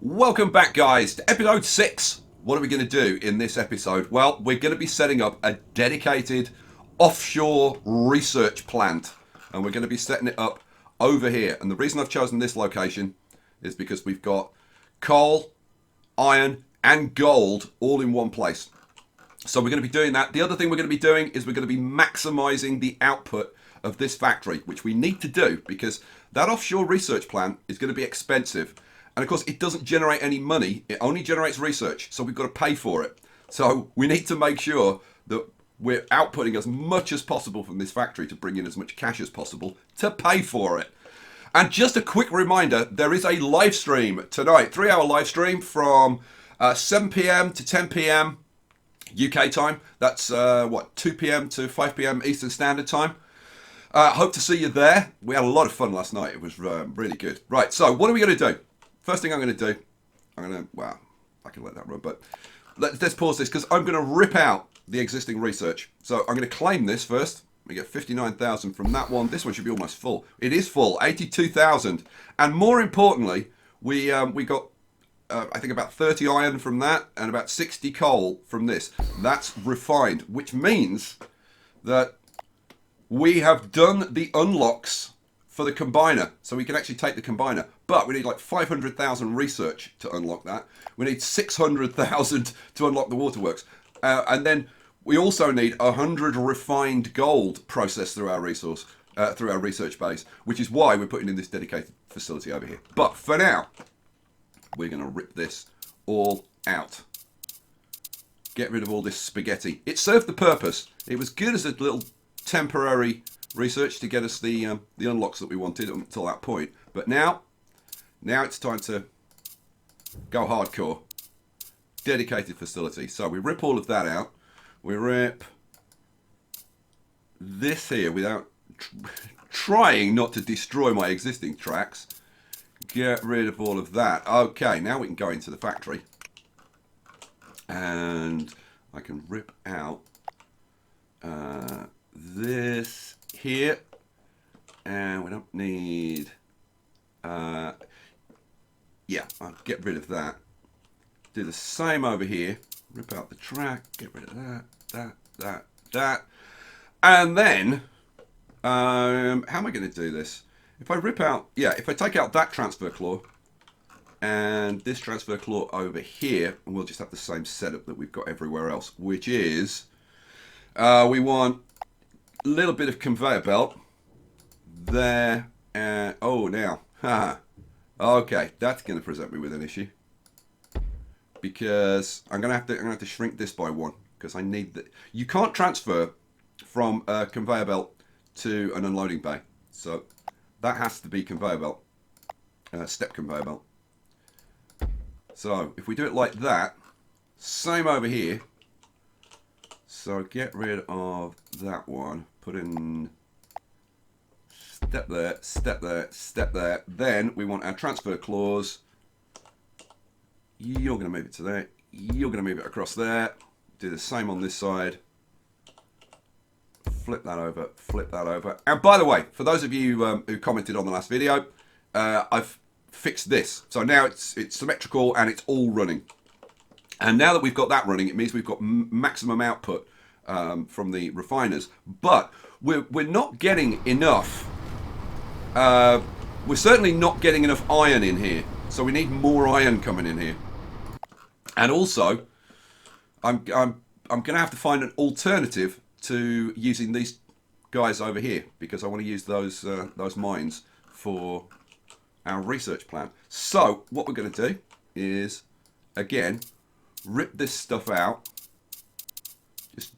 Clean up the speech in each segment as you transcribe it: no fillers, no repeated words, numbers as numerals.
Welcome back, guys, to episode 6. What are we going to do in this episode? Well, we're going to be setting up a dedicated offshore research plant, and we're going to be setting it up over here. And the reason I've chosen this location is because we've got coal, iron, and gold all in one place. So we're going to be doing that. The other thing we're going to be doing is we're going to be maximizing the output of this factory, which we need to do because that offshore research plant is going to be expensive. And of course, it doesn't generate any money. It only generates research. So we've got to pay for it. So we need to make sure that we're outputting as much as possible from this factory to bring in as much cash as possible to pay for it. And just a quick reminder, there is a live stream tonight, 3-hour live stream from 7 p.m. to 10 p.m. UK time. That's 2 p.m. to 5 p.m. Eastern Standard Time. Hope to see you there. We had a lot of fun last night. It was really good. Right, so what are we going to do? First thing I'm going to do, I can let that run, but let's pause this because I'm going to rip out the existing research. So I'm going to claim this first. We get 59,000 from that one. This one should be almost full. It is full, 82,000. And more importantly, we got, I think, about 30 iron from that and about 60 coal from this. That's refined, which means that we have done the unlocks for the combiner, so we can actually take the combiner. But we need like 500,000 research to unlock that. We need 600,000 to unlock the waterworks. And then we also need 100 refined gold processed through our research base, which is why we're putting in this dedicated facility over here. But for now, we're going to rip this all out. Get rid of all this spaghetti. It served the purpose. It was good as a little temporary research to get us the unlocks that we wanted until that point. But now it's time to go hardcore. Dedicated facility. So we rip all of that out. We rip this here without trying not to destroy my existing tracks. Get rid of all of that. Okay, now we can go into the factory. And I can rip out this here. And we don't need... yeah, I'll get rid of that. Do the same over here. Rip out the track. Get rid of that. And then, how am I going to do this? If I rip out, if I take out that transfer claw and this transfer claw over here, and we'll just have the same setup that we've got everywhere else, which is we want a little bit of conveyor belt there. Oh, now, okay, that's going to present me with an issue because I'm gonna have to shrink this by 1 because I need that. You can't transfer from a conveyor belt to an unloading bay, so that has to be conveyor belt, step conveyor belt. So if we do it like that, same over here. So get rid of that one, put in step there, step there, step there. Then we want our transfer clause. You're going to move it to there. You're going to move it across there. Do the same on this side. Flip that over, flip that over. And by the way, for those of you who commented on the last video, I've fixed this. So now it's symmetrical and it's all running. And now that we've got that running, it means we've got maximum output from the refiners. But we're not getting enough. We're certainly not getting enough iron in here. So we need more iron coming in here. And also, I'm going to have to find an alternative to using these guys over here because I want to use those mines for our research plan. So what we're going to do is, again, rip this stuff out.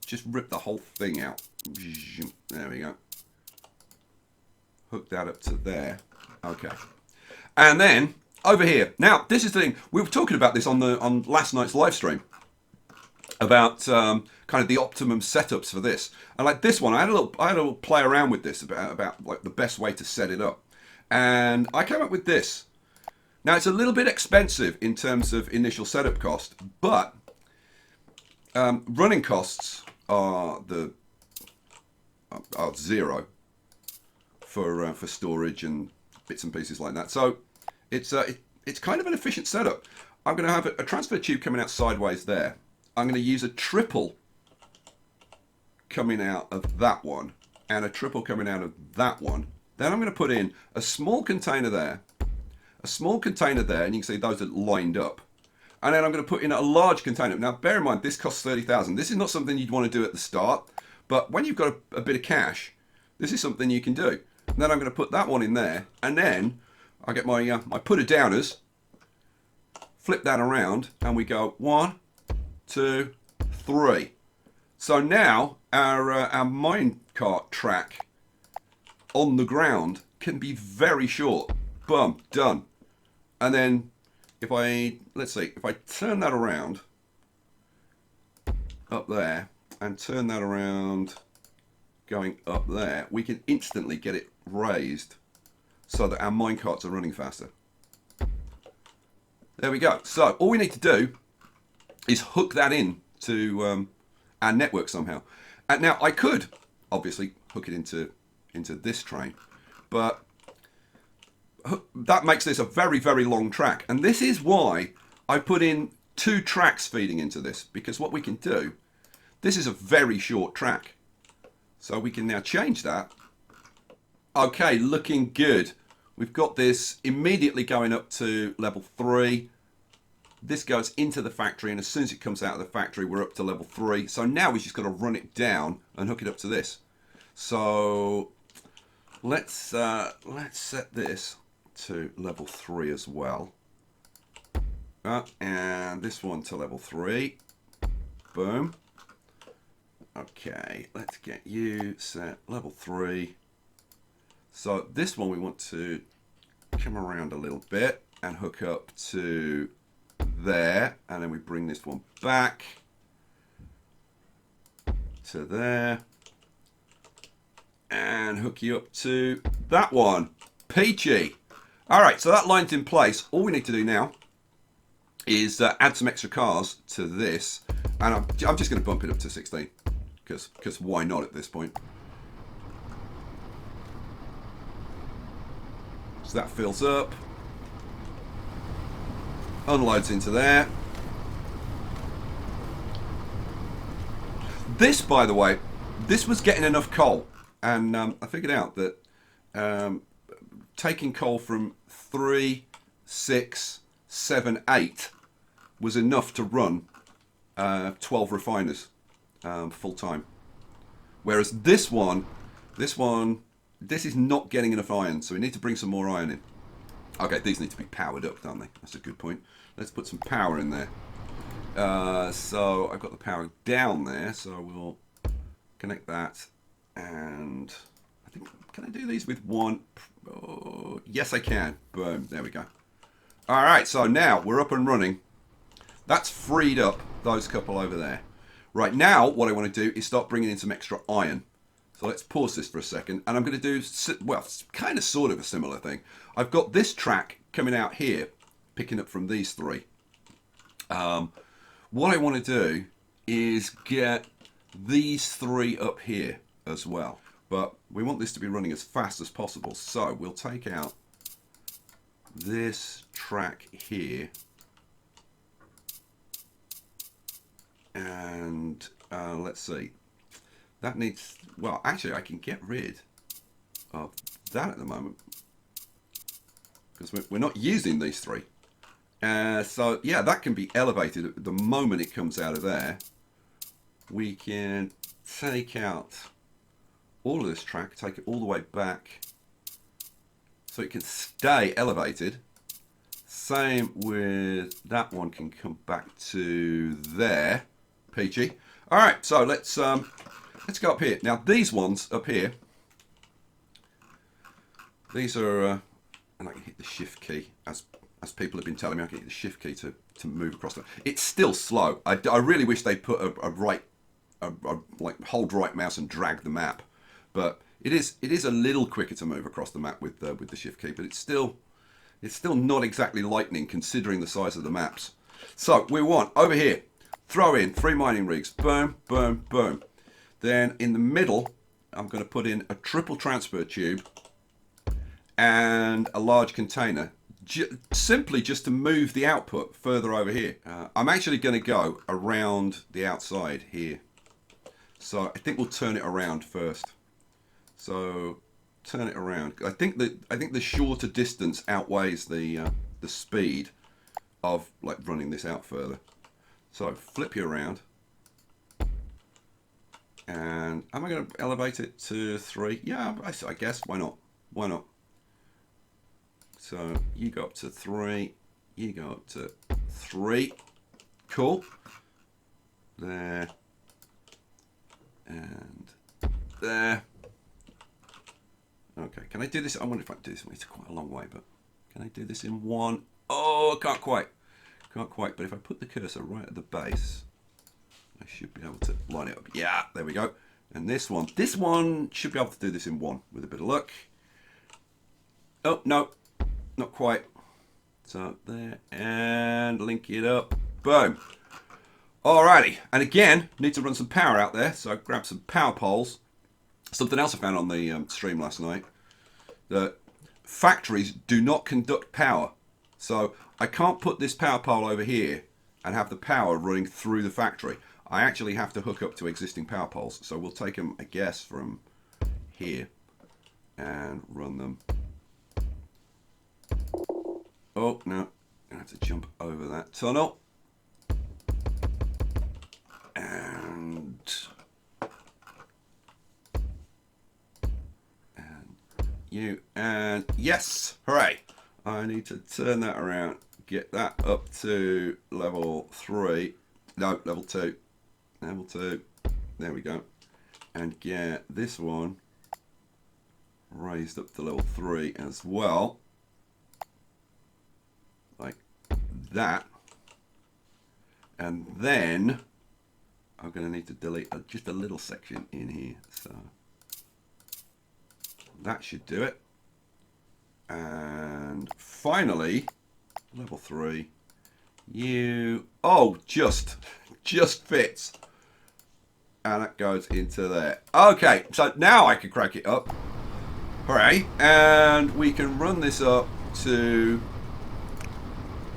Just rip the whole thing out. There we go. Hook that up to there. Okay. And then over here. Now, this is the thing. We were talking about this on last night's live stream about kind of the optimum setups for this. And like this one, I had a little play around with this about like the best way to set it up. And I came up with this. Now, it's a little bit expensive in terms of initial setup cost, but running costs are 0 for storage and bits and pieces like that. So it's kind of an efficient setup. I'm going to have a transfer tube coming out sideways there. I'm going to use a triple coming out of that one and a triple coming out of that one. Then I'm going to put in a small container there, a small container there, and you can see those are lined up. And then I'm going to put in a large container. Now, bear in mind, this costs 30,000. This is not something you'd want to do at the start, but when you've got a bit of cash, this is something you can do. And then I'm going to put that one in there, and then I get my my putter downers, flip that around, and we go 1, 2, 3. So now our minecart track on the ground can be very short. Boom, done. And then if I, let's see, if I turn that around up there and turn that around going up there, we can instantly get it raised so that our minecarts are running faster. There we go. So all we need to do is hook that in to our network somehow. And now I could obviously hook it into this train, but that makes this a very, very long track. And this is why I put in 2 tracks feeding into this, because what we can do, this is a very short track. So we can now change that. Okay, looking good. We've got this immediately going up to level 3. This goes into the factory, and as soon as it comes out of the factory, we're up to level 3. So now we've just got to run it down and hook it up to this. So let's set this to level 3 as well. And this one to level 3. Boom. Okay, let's get you set level 3. So this one we want to come around a little bit and hook up to there, and then we bring this one back to there and hook you up to that one. Peachy. All right, so that line's in place. All we need to do now is add some extra cars to this, and I'm just going to bump it up to 16 because why not at this point. So that fills up, unloads into there. This, by the way, this was getting enough coal, and I figured out that taking coal from 3, 6, 7, 8 was enough to run 12 refiners full time. Whereas this is not getting enough iron, so we need to bring some more iron in. Okay, these need to be powered up, don't they? That's a good point. Let's put some power in there. So I've got the power down there, so we'll connect that, and I think, can I do these with one? Oh, yes, I can. Boom, there we go. All right, so now we're up and running. That's freed up those couple over there. Right, now what I want to do is start bringing in some extra iron. So let's pause this for a second, and I'm going to do, well, kind of sort of a similar thing. I've got this track coming out here, picking up from these 3. What I want to do is get these 3 up here as well. But we want this to be running as fast as possible. So we'll take out this track here. And let's see. That needs, well, actually I can get rid of that at the moment, because we're not using these 3. So yeah, that can be elevated the moment it comes out of there. We can take out all of this track, take it all the way back so it can stay elevated. Same with that one, can come back to there. Peachy. All right, so let's go up here. Now these ones up here, these are, and I can hit the shift key, as people have been telling me, I can hit the shift key to move across them. It's still slow. I really wish they'd put like hold right mouse and drag the map, but it is a little quicker to move across the map with the shift key, but it's still not exactly lightning considering the size of the maps. So we want over here, throw in 3 mining rigs, boom, boom, boom. Then in the middle, I'm going to put in a triple transfer tube and a large container, simply just to move the output further over here. I'm actually going to go around the outside here. So I think we'll turn it around first. So turn it around. I think the shorter distance outweighs the speed of like running this out further. So flip you around. And am I going to elevate it to 3? Yeah, I guess. Why not? Why not? So you go up to 3. You go up to 3. Cool. There. And there. Okay, can I do this? I wonder if I can do this. It's quite a long way, but can I do this in one? Oh, can't quite. Can't quite. But if I put the cursor right at the base, I should be able to line it up. Yeah, there we go. And this one should be able to do this in one with a bit of luck. Oh, no, not quite. So there, and link it up. Boom. Alrighty, and again, need to run some power out there, so I grabbed some power poles. Something else I found on the stream last night, that factories do not conduct power. So I can't put this power pole over here and have the power running through the factory. I actually have to hook up to existing power poles. So we'll take them, I guess, from here and run them. Oh, no, I have to jump over that tunnel. You and yes, hooray! I need to turn that around, get that up to level 3. No, level 2. Level 2. There we go. And get this one raised up to level 3 as well. Like that. And then I'm going to need to delete just a little section in here. So that should do it. And finally, level 3. Oh, just fits. And that goes into there. Okay, so now I can crack it up. Hooray. And we can run this up to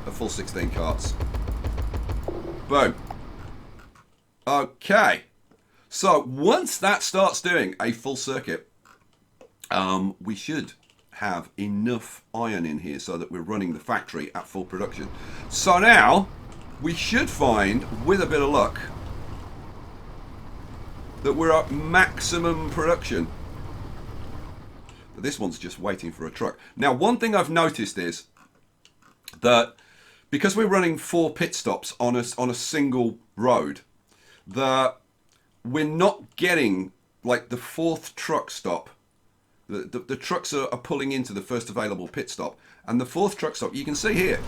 a full 16 carts. Boom. Okay. So once that starts doing a full circuit, we should have enough iron in here so that we're running the factory at full production. So now we should find, with a bit of luck, that we're at maximum production. But this one's just waiting for a truck. Now, one thing I've noticed is that because we're running 4 pit stops on a single road, that we're not getting like the 4th truck stop. The trucks are pulling into the first available pit stop, and the 4th truck stop, you can see here.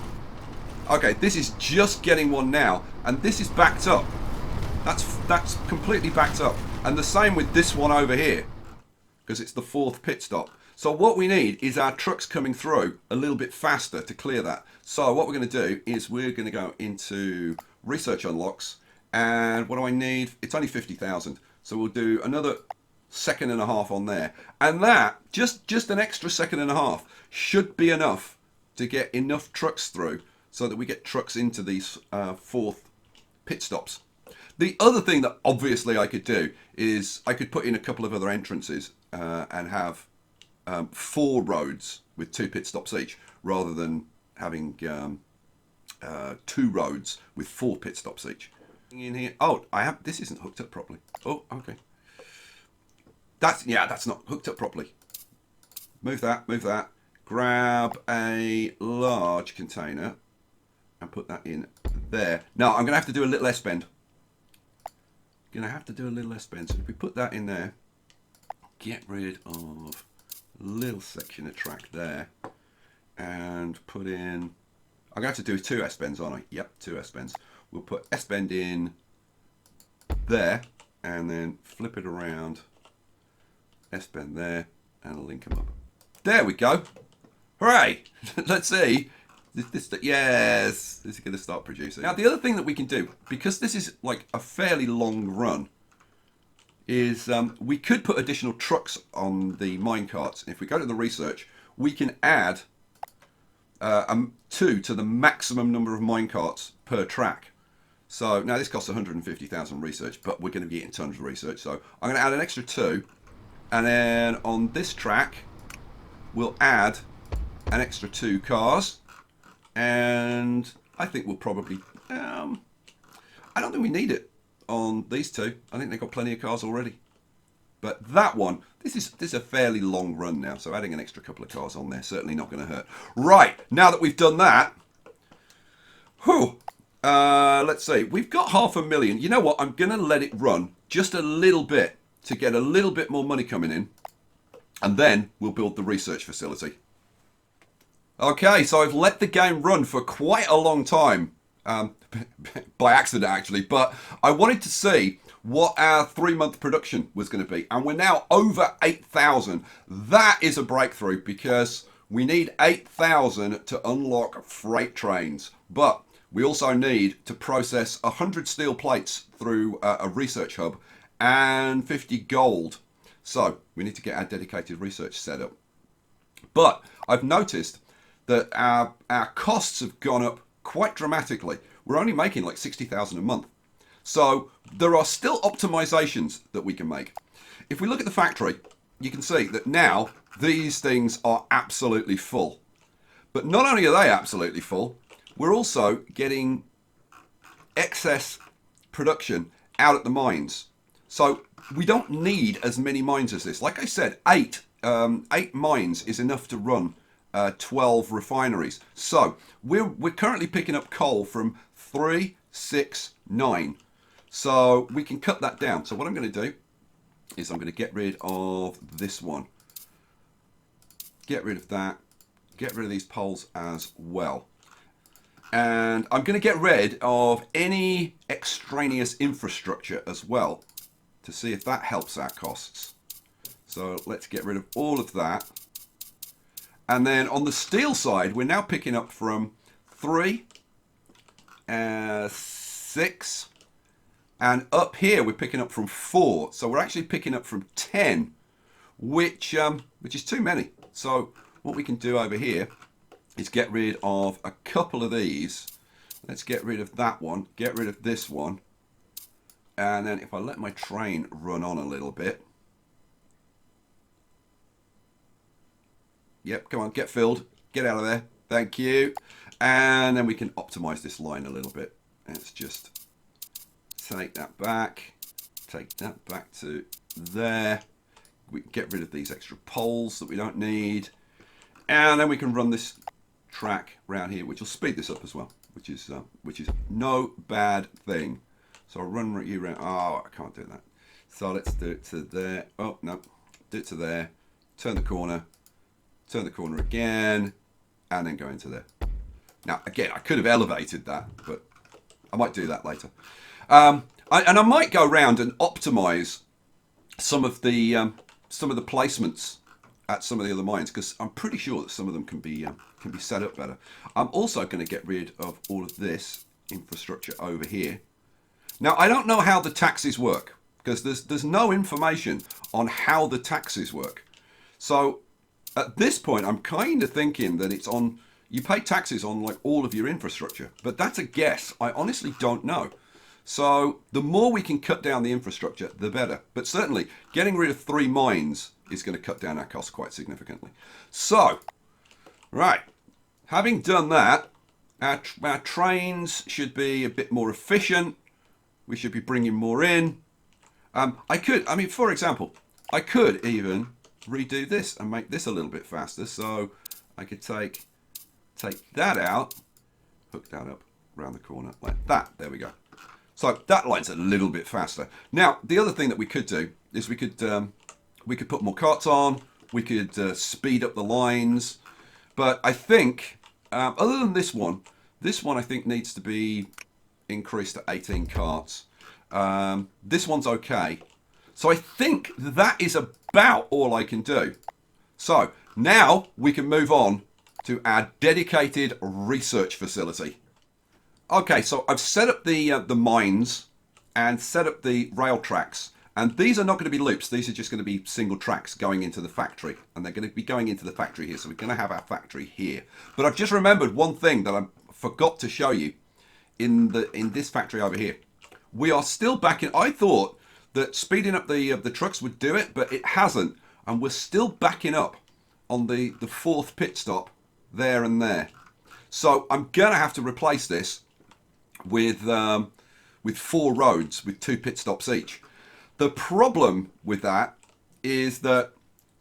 Okay, this is just getting one now, and this is backed up. That's completely backed up, and the same with this one over here, because it's the 4th pit stop. So what we need is our trucks coming through a little bit faster to clear that. So what we're going to do is we're going to go into research unlocks, and what do I need? It's only 50,000, so we'll do another 1.5 seconds on there, and that just an extra 1.5 seconds should be enough to get enough trucks through so that we get trucks into these 4th pit stops. The other thing that obviously I could do is I could put in a couple of other entrances and have 4 roads with 2 pit stops each, rather than having 2 roads with 4 pit stops each. In here, oh, this isn't hooked up properly. Oh, okay. That's not hooked up properly. Move that, move that. Grab a large container and put that in there. Now I'm going to have to do a little S-bend. So if we put that in there, get rid of a little section of track there, and put in, I'm going to have to do 2 S-bends, aren't I? Yep, 2 S-bends. We'll put S-bend in there, and then flip it around, S-bend there, and link them up. There we go. Hooray! Let's see. Yes, this is going to start producing. Now, the other thing that we can do, because this is like a fairly long run, is we could put additional trucks on the minecarts. If we go to the research, we can add 2 to the maximum number of minecarts per track. So now this costs 150,000 research, but we're going to be getting tons of research. So I'm going to add an extra 2, and then on this track, we'll add an extra 2 cars, and I think we'll probably. I don't think we need it on these 2. I think they've got plenty of cars already. But that one, this is a fairly long run now, so adding an extra couple of cars on there certainly not going to hurt. Right, now that we've done that, let's see, we've got 500,000. You know what? I'm going to let it run just a little bit to get a little bit more money coming in, and then we'll build the research facility. Okay, so I've let the game run for quite a long time. By accident actually, but I wanted to see what our 3-month production was going to be, and we're now over 8,000. That is a breakthrough because we need 8,000 to unlock freight trains, but we also need to process 100 steel plates through a research hub and 50 gold. So we need to get our dedicated research set up. But I've noticed that our costs have gone up quite dramatically. We're only making like 60,000 a month. So there are still optimizations that we can make. If we look at the factory, you can see that now these things are absolutely full. But not only are they absolutely full, we're also getting excess production out at the mines. So we don't need as many mines as this. Like I said, 8 mines is enough to run 12 refineries. So we're currently picking up coal from 3, 6, 9. So we can cut that down. So what I'm going to do is I'm going to get rid of this one. Get rid of that. Get rid of these poles as well. And I'm going to get rid of any extraneous infrastructure as well to see if that helps our costs. So let's get rid of all of that. And then on the steel side, we're now picking up from 3, 6, and up here we're picking up from 4. So we're actually picking up from 10, which is too many. So what we can do over here is get rid of a couple of these. Let's get rid of that one, get rid of this one, and then if I let my train run on a little bit. Yep, come on, get filled. Get out of there. Thank you. And then we can optimize this line a little bit. Let's just take that back. Take that back to there. We can get rid of these extra poles that we don't need. And then we can run this track around here, which will speed this up as well, which is no bad thing. So I'll run you around. Oh, I can't do that. So let's do it to there. Oh, no. Do it to there. Turn the corner. Turn the corner again, and then go into there. Now, again, I could have elevated that, but I might do that later. And I might go around and optimize some of the placements at some of the other mines, because I'm pretty sure that some of them can be set up better. I'm also going to get rid of all of this infrastructure over here. Now, I don't know how the taxes work, because there's no information on how the taxes work. So at this point, I'm kind of thinking that it's on, you pay taxes on like all of your infrastructure, but that's a guess. I honestly don't know. So the more we can cut down the infrastructure, the better. But certainly getting rid of 3 mines is going to cut down our costs quite significantly. So, right, having done that, our trains should be a bit more efficient. We should be bringing more in. For example, I could even redo this and make this a little bit faster. So I could take that out, hook that up around the corner like that. There we go. So that line's a little bit faster. Now, the other thing that we could do is we could put more carts on. We could speed up the lines. But I think, other than this one I think needs to be increased to 18 carts. This one's okay. So I think that is about all I can do. So now we can move on to our dedicated research facility. Okay, so I've set up the mines and set up the rail tracks, And these are not going to be loops. These are just going to be single tracks going into the factory. And they're going to be going into the factory here. So we're going to have our factory here. But I've just remembered one thing that I forgot to show you in this factory over here. We are still back in... I thought that speeding up the trucks would do it, but it hasn't. And we're still backing up on the fourth pit stop there and there. So I'm going to have to replace this with 4 roads with 2 pit stops each. The problem with that is that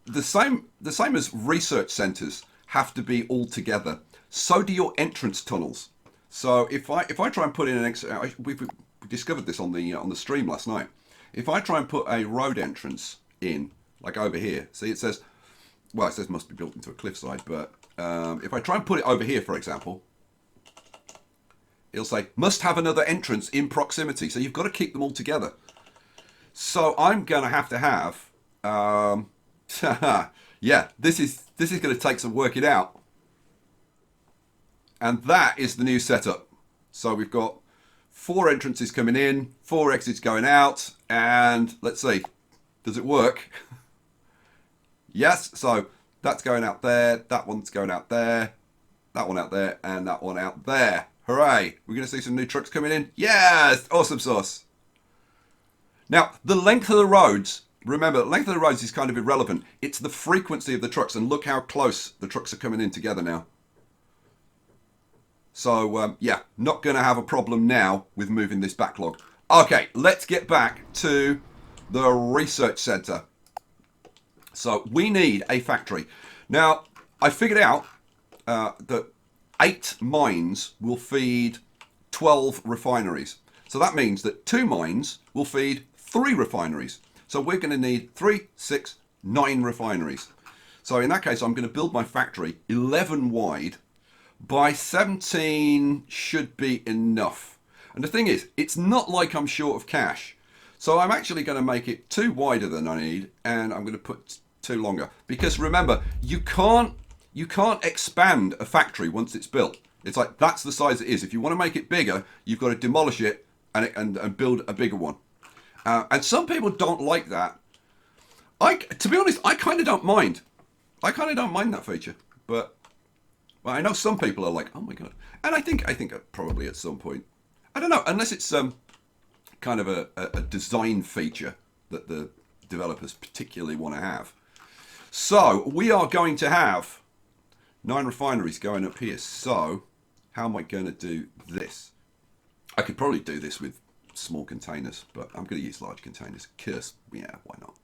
the same as research centres have to be all together. So do your entrance tunnels. So if I try and put in an we discovered this on the stream last night. If I try and put a road entrance in, like over here, see it says, well, it says must be built into a cliffside, but if I try and put it over here, for example, it'll say must have another entrance in proximity. So you've got to keep them all together. So I'm going to have yeah, this is going to take some working out. And that is the new setup. So we've got 4 entrances coming in, 4 exits going out, and let's see, does it work? Yes, so that's going out there, that one's going out there, that one out there, and that one out there. Hooray! We're going to see some new trucks coming in. Yes! Awesome sauce. Now, the length of the roads, remember, the length of the roads is kind of irrelevant. It's the frequency of the trucks, and look how close the trucks are coming in together now. So, yeah, not going to have a problem now with moving this backlog. Okay, let's get back to the research centre. So, we need a factory. Now, I figured out that 8 mines will feed 12 refineries. So that means that 2 mines will feed 3 refineries. So we're going to need 3, 6, 9 refineries. So in that case, I'm going to build my factory 11 wide. By 17 should be enough. And the thing is, it's not like I'm short of cash. So I'm actually going to make it 2 wider than I need, and I'm going to put 2 longer. Because remember, you can't expand a factory once it's built. It's like, that's the size it is. If you want to make it bigger, you've got to demolish it and build a bigger one. And some people don't like that. To be honest, I kind of don't mind. I kind of don't mind that feature. But well, I know some people are like, oh my god. And I think probably at some point, I don't know, unless it's kind of a design feature that the developers particularly want to have. So we are going to have 9 refineries going up here. So how am I going to do this? I could probably do this with small containers, but I'm going to use large containers. Curse, yeah, why not?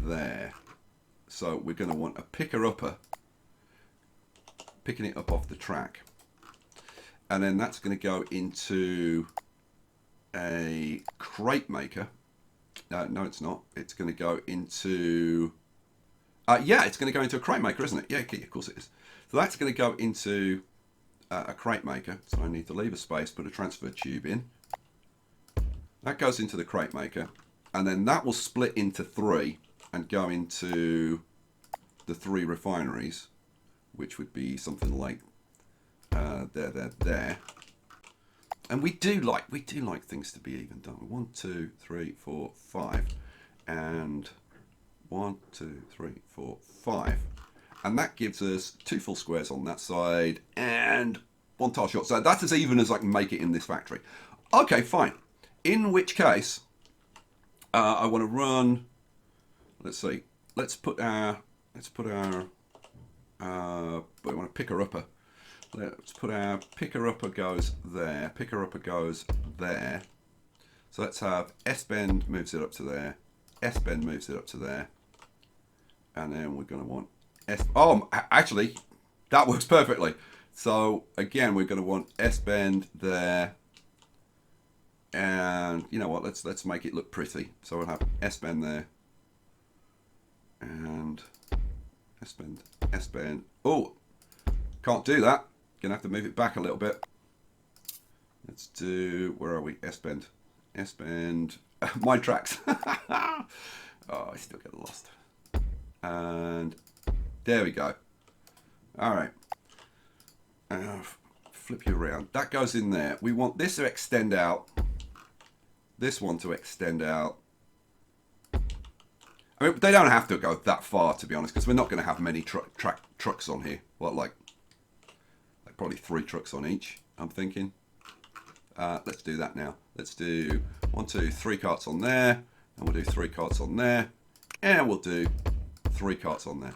There. So we're going to want a picker-upper, picking it up off the track. And then that's going to go into a crate maker. No, it's not. It's going to go into... yeah, it's going to go into a crate maker, isn't it? Yeah, okay, of course it is. So that's going to go into a crate maker. So I need to leave a space, put a transfer tube in. That goes into the crate maker. And then that will split into 3 and go into the 3 refineries, which would be something like there. And we do like things to be even, don't we? 1, 2, 3, 4, 5, and 1, 2, 3, 4, 5, and that gives us 2 full squares on that side and 1 tile short. So that's as even as I can make it in this factory. Okay, fine. In which case, I want to run. Let's see. Let's put our. We want a picker-upper. Let's put our picker-upper goes there. Picker-upper goes there. So let's have S-bend moves it up to there. S-bend moves it up to there. And then we're going to want S. Oh, actually, that works perfectly. So again, we're going to want S-bend there. And you know what? Let's make it look pretty. So we'll have S-bend there. And S-bend, S-bend. Oh, can't do that. Gonna have to move it back a little bit. Let's do, where are we? S-bend. S-bend. My tracks. Oh, I still get lost. And there we go. All right. Flip you around. That goes in there. We want this to extend out this one to extend out. I mean, they don't have to go that far, to be honest, because we're not going to have many trucks on here. What, like probably 3 trucks on each, I'm thinking. Let's do that now. Let's do 1, 2, 3 carts on there, and we'll do 3 carts on there, and we'll do 3 carts on there.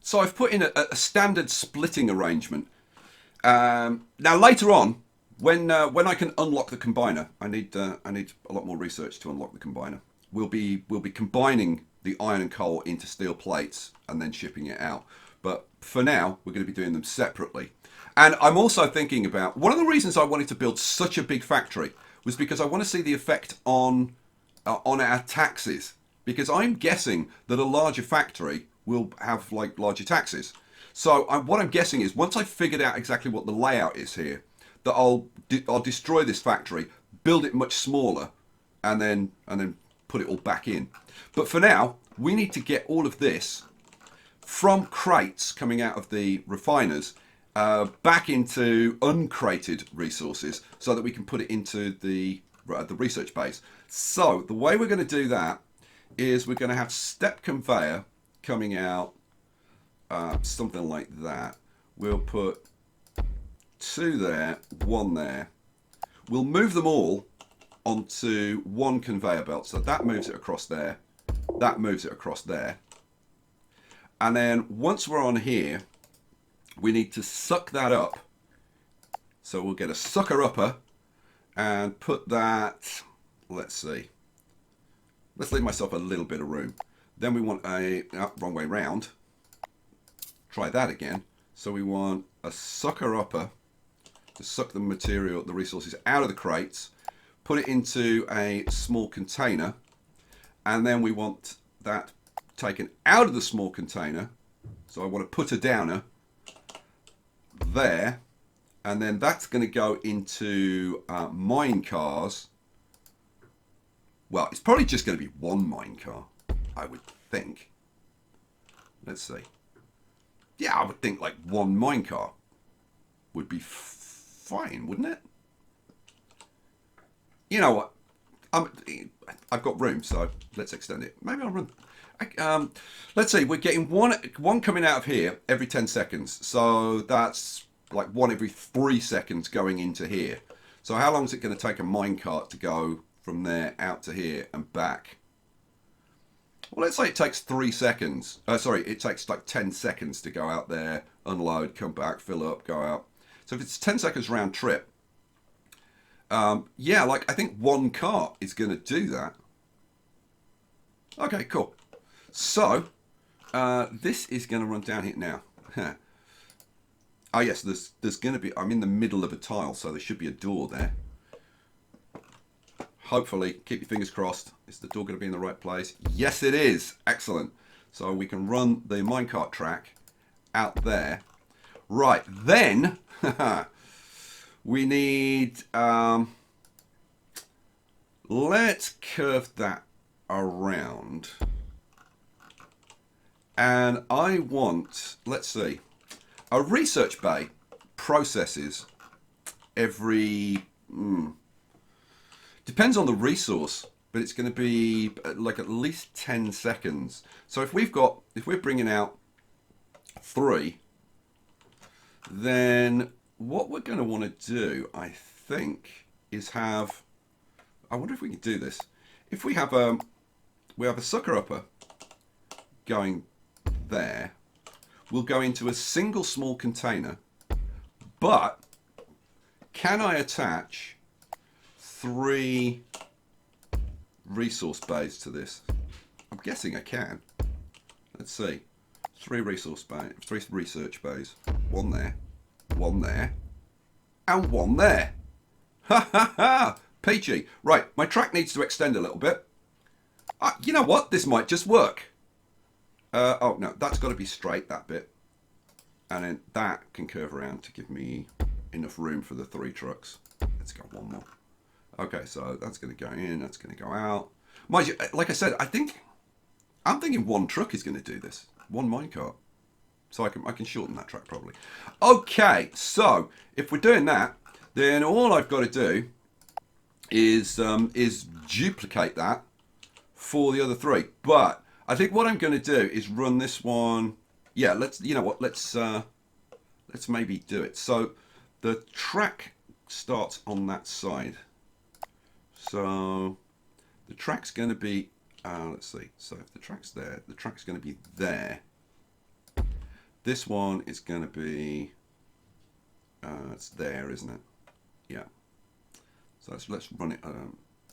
So I've put in a standard splitting arrangement. Now later on, when I can unlock the combiner, I need a lot more research to unlock the combiner. We'll be combining the iron and coal into steel plates and then shipping it out. But for now, we're going to be doing them separately. And I'm also thinking about, one of the reasons I wanted to build such a big factory was because I want to see the effect on our taxes. Because I'm guessing that a larger factory will have like larger taxes. So what I'm guessing is, once I've figured out exactly what the layout is here, that I'll destroy this factory, build it much smaller, and then put it all back in. But for now, we need to get all of this from crates coming out of the refiners back into uncrated resources so that we can put it into the research base. So the way we're going to do that is we're going to have step conveyor coming out, something like that. We'll put 2 there, 1 there. We'll move them all onto one conveyor belt. So that moves it across there. That moves it across there. And then once we're on here, we need to suck that up. So we'll get a sucker upper and put that, let's see. Let's leave myself a little bit of room. Then we want wrong way round. Try that again. So we want a sucker upper to suck the material, the resources out of the crates, put it into a small container, and then we want that taken out of the small container. So I want to put a downer there, and then that's going to go into mine cars. Well, it's probably just going to be 1 mine car, I would think. Let's see. Yeah, I would think like 1 mine car would be fine, wouldn't it? You know what? I've got room, so let's extend it. Maybe I'll run. Let's see. We're getting one coming out of here every 10 seconds. So that's like 1 every 3 seconds going into here. So how long is it going to take a minecart to go from there out to here and back? Well, let's say it takes 3 seconds. Sorry, it takes like 10 seconds to go out there, unload, come back, fill up, go out. So if it's 10 seconds round trip, yeah, like I think 1 cart is going to do that. Okay, cool. So this is going to run down here now. Oh yes, there's going to be, I'm in the middle of a tile, so there should be a door there. Hopefully, keep your fingers crossed. Is the door going to be in the right place? Yes, it is. Excellent. So we can run the minecart track out there. Right, then we need, let's curve that around. And I want, let's see, a research bay processes every, depends on the resource, but it's going to be like at least 10 seconds. So if we're bringing out 3, then what we're going to want to do, I think, is have, I wonder if we can do this. If we have a sucker upper going there, we'll go into a single small container, but can I attach 3 resource bays to this? I'm guessing I can. Let's see. 3 resource bays, 3 research bays. 1 there, 1 there, and 1 there. Ha ha ha! Peachy. Right, my track needs to extend a little bit. You know what? This might just work. Oh no, that's got to be straight, that bit. And then that can curve around to give me enough room for the 3 trucks. Let's go 1 more. Okay, so that's going to go in, that's going to go out. Mind you, like I said, I'm thinking 1 truck is going to do this. 1 minecart. So I can shorten that track probably. Okay, so if we're doing that, then all I've got to do is duplicate that for the other three. But I think what I'm going to do is run this one. Yeah, let's, you know what, let's maybe do it. So the track starts on that side. So the track's going to be, let's see. So if the track's there, the track's going to be there. This one is going to be, it's there, isn't it? Yeah. So let's run it.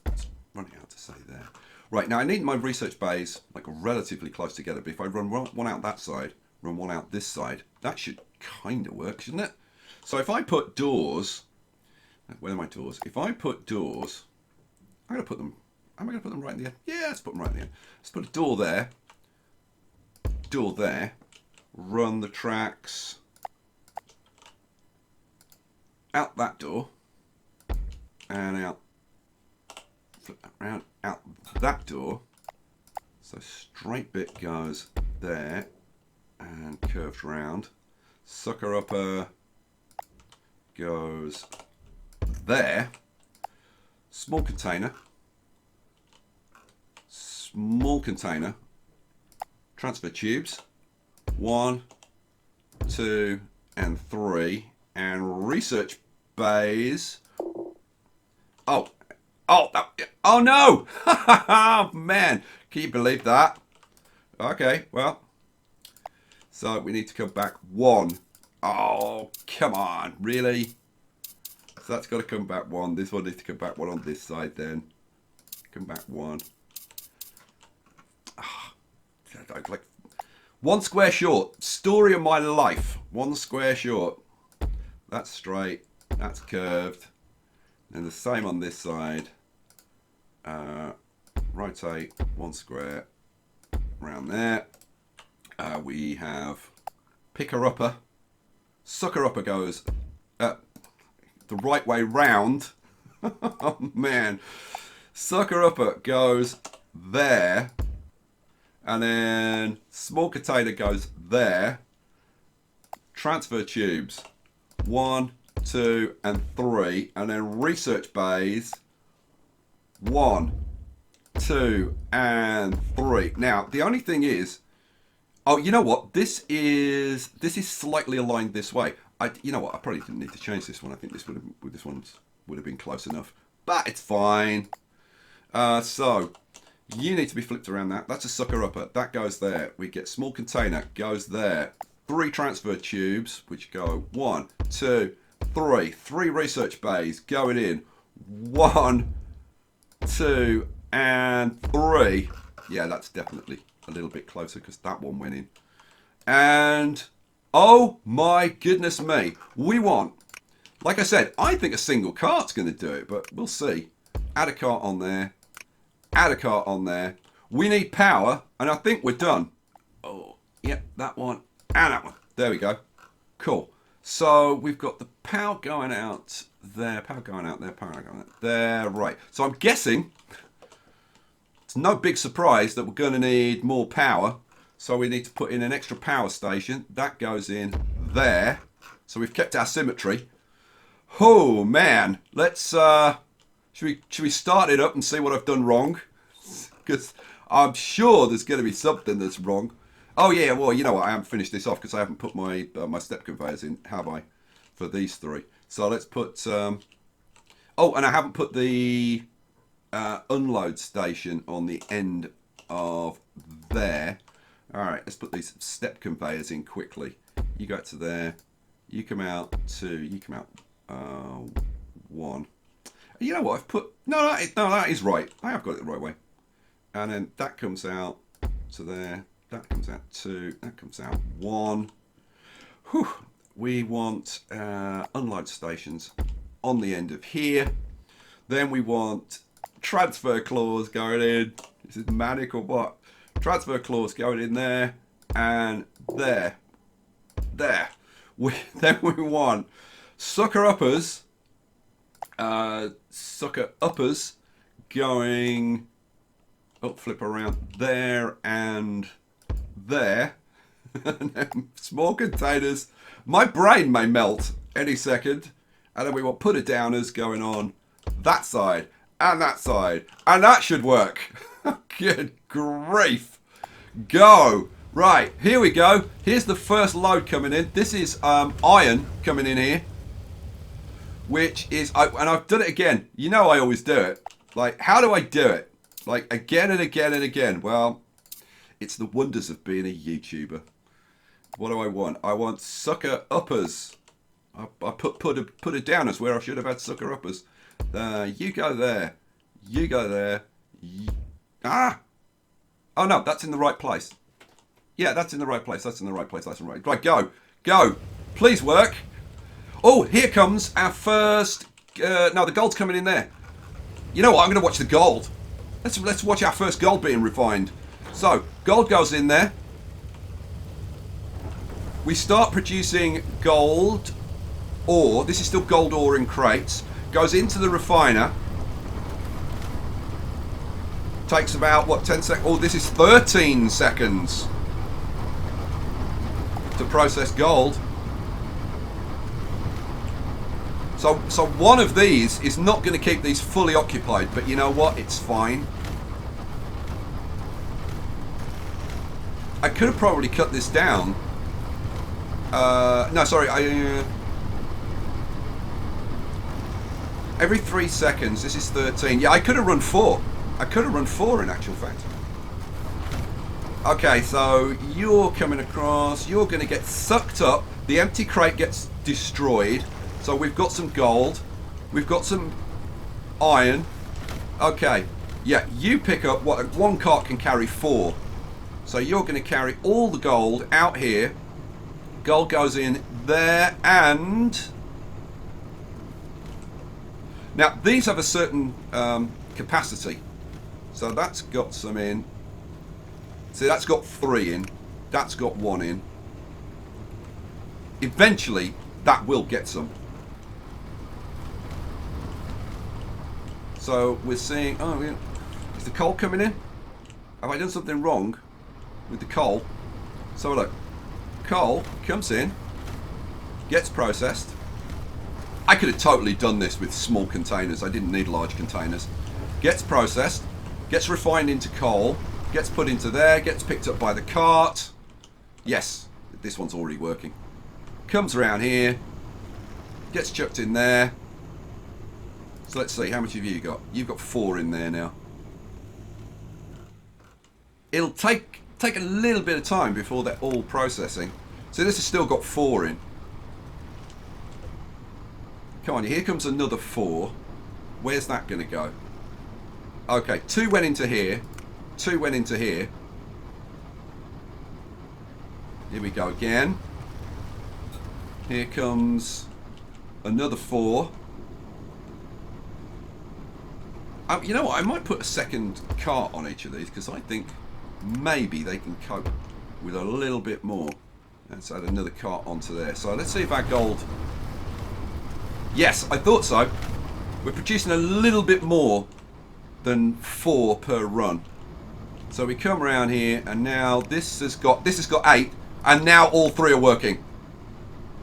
Let's run it out to say there. Right, now I need my research bays like relatively close together. But if I run one out that side, run one out this side, that should kind of work, shouldn't it? So if I put doors, where are my doors? If I put doors, I'm going to put them. Am I going to put them right in the end? Yeah, let's put them right in the end. Let's put a door there. Door there. Run the tracks out that door and out, flip that round, out that door. So straight bit goes there and curved round. Sucker upper goes there. Small container. Small container. Transfer tubes. 1, 2, and 3, and research bays. Oh no! Oh man, can you believe that? Okay, well, so we need to come back 1. Oh, come on, really? So that's got to come back 1. This one needs to come back 1 on this side then. Come back 1. Like 1 square short. Story of my life. 1 square short. That's straight. That's curved. And the same on this side. Rotate 1 square around there. We have picker upper. Sucker upper goes the right way round. Oh man. Sucker upper goes there. And then small container goes there. Transfer tubes. 1, 2, and 3. And then research bays. 1, 2, and 3. Now, the only thing is, oh, you know what? This is slightly aligned this way. You know what? I probably didn't need to change this one. I think this one would have been close enough. But it's fine. So you need to be flipped around that. That's a sucker upper. That goes there. We get small container. Goes there. 3 transfer tubes, which go 1, 2, 3. 3 research bays going in. 1, 2, and 3. Yeah, that's definitely a little bit closer because that one went in. And oh my goodness me. We want, like I said, I think a single cart's going to do it, but we'll see. Add a cart on there. Add a cart on there. We need power, and I think we're done. Oh, yep, that one and that one. There we go. Cool. So we've got the power going out there, power going out there, power going out there. Right. So I'm guessing it's no big surprise that we're going to need more power. So we need to put in an extra power station. That goes in there. So we've kept our symmetry. Oh man, let's should we start it up and see what I've done wrong? Because I'm sure there's going to be something that's wrong. Oh yeah, well, you know what? I haven't finished this off because I haven't put my my step conveyors in, have I? For these 3. So let's put. Oh, and I haven't put the unload station on the end of there. All right, let's put these step conveyors in quickly. You go to there. You come out 2. You come out 1. You know what? I've put no, that is right. I have got it the right way. And then that comes out to there. That comes out 2. That comes out 1. Whew. We want unload stations on the end of here. Then we want transfer claws going in. This is manic or what? Transfer claws going in there and there. There. Then we want sucker uppers. Sucker uppers going up, flip around there and there. And then small containers. My brain may melt any second. And then we want putter downers going on that side. And that side. And that should work. Good grief. Go. Right, here we go. Here's the first load coming in. This is iron coming in here. Which is, and I've done it again. You know I always do it. Like, how do I do it? Like, again and again and again. Well, it's the wonders of being a YouTuber. What do I want? I want sucker uppers. I put a downers where I should have had sucker uppers. You go there. You go there. Oh no, that's in the right place. Yeah, that's in the right place. That's in the right place. That's in the right. Right, go. Go. Please work. Oh, here comes our first... no, the gold's coming in there. You know what? I'm going to watch the gold. Let's watch our first gold being refined. So, gold goes in there. We start producing gold ore. This is still gold ore in crates. Goes into the refiner. Takes about, what, 10 seconds? Oh, this is 13 seconds to process gold. So one of these is not going to keep these fully occupied, but you know what? It's fine. I could have probably cut this down. No, sorry. Every 3 seconds, this is 13. Yeah, I could have run 4. I could have run 4 in actual fact. Okay, so you're coming across. You're going to get sucked up. The empty crate gets destroyed. So we've got some gold. We've got some iron. Okay. Yeah, you pick up what one cart can carry 4. So you're going to carry all the gold out here. Gold goes in there and... Now, these have a certain capacity. So that's got some in. See, that's got 3 in. That's got 1 in. Eventually, that will get some. So we're seeing... Oh, yeah. Is the coal coming in? Have I done something wrong with the coal? So look. Coal comes in. Gets processed. I could have totally done this with small containers. I didn't need large containers. Gets processed. Gets refined into coal. Gets put into there. Gets picked up by the cart. Yes. This one's already working. Comes around here. Gets chucked in there. So let's see. How much have you got? You've got 4 in there now. It'll take a little bit of time before they're all processing. So this has still got 4 in. Come on, here comes another 4. Where's that going to go? Okay, 2 went into here. 2 went into here. Here we go again. Here comes another 4. You know what? I might put a second cart on each of these because I think maybe they can cope with a little bit more. Let's add another cart onto there. So let's see if our gold... Yes, I thought so. We're producing a little bit more than 4 per run. So we come around here and now this has got 8 and now all 3 are working.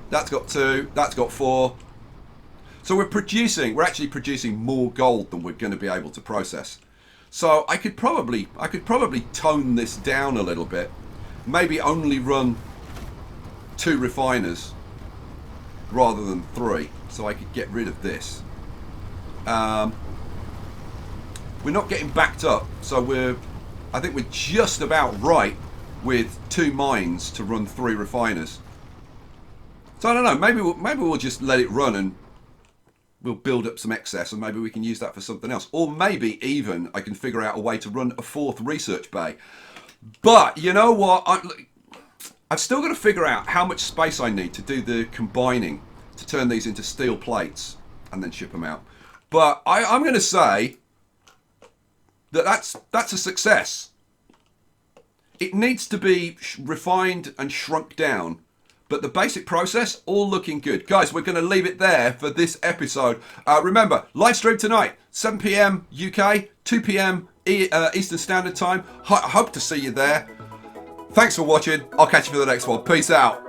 That's got 2, that's got 4. So we're actually producing more gold than we're going to be able to process. So I could probably tone this down a little bit. Maybe only run 2 refiners rather than 3, so I could get rid of this. We're not getting backed up, so I think we're just about right with 2 mines to run 3 refiners. So I don't know. Maybe we'll just let it run and we'll build up some excess and maybe we can use that for something else. Or maybe even I can figure out a way to run a 4th research bay. But you know what? I've still got to figure out how much space I need to do the combining to turn these into steel plates and then ship them out. But I'm going to say that that's a success. It needs to be refined and shrunk down. But the basic process, all looking good. Guys, we're going to leave it there for this episode. Remember, live stream tonight, 7 PM UK, 2 PM Eastern Standard Time. Hope to see you there. Thanks for watching. I'll catch you for the next one. Peace out.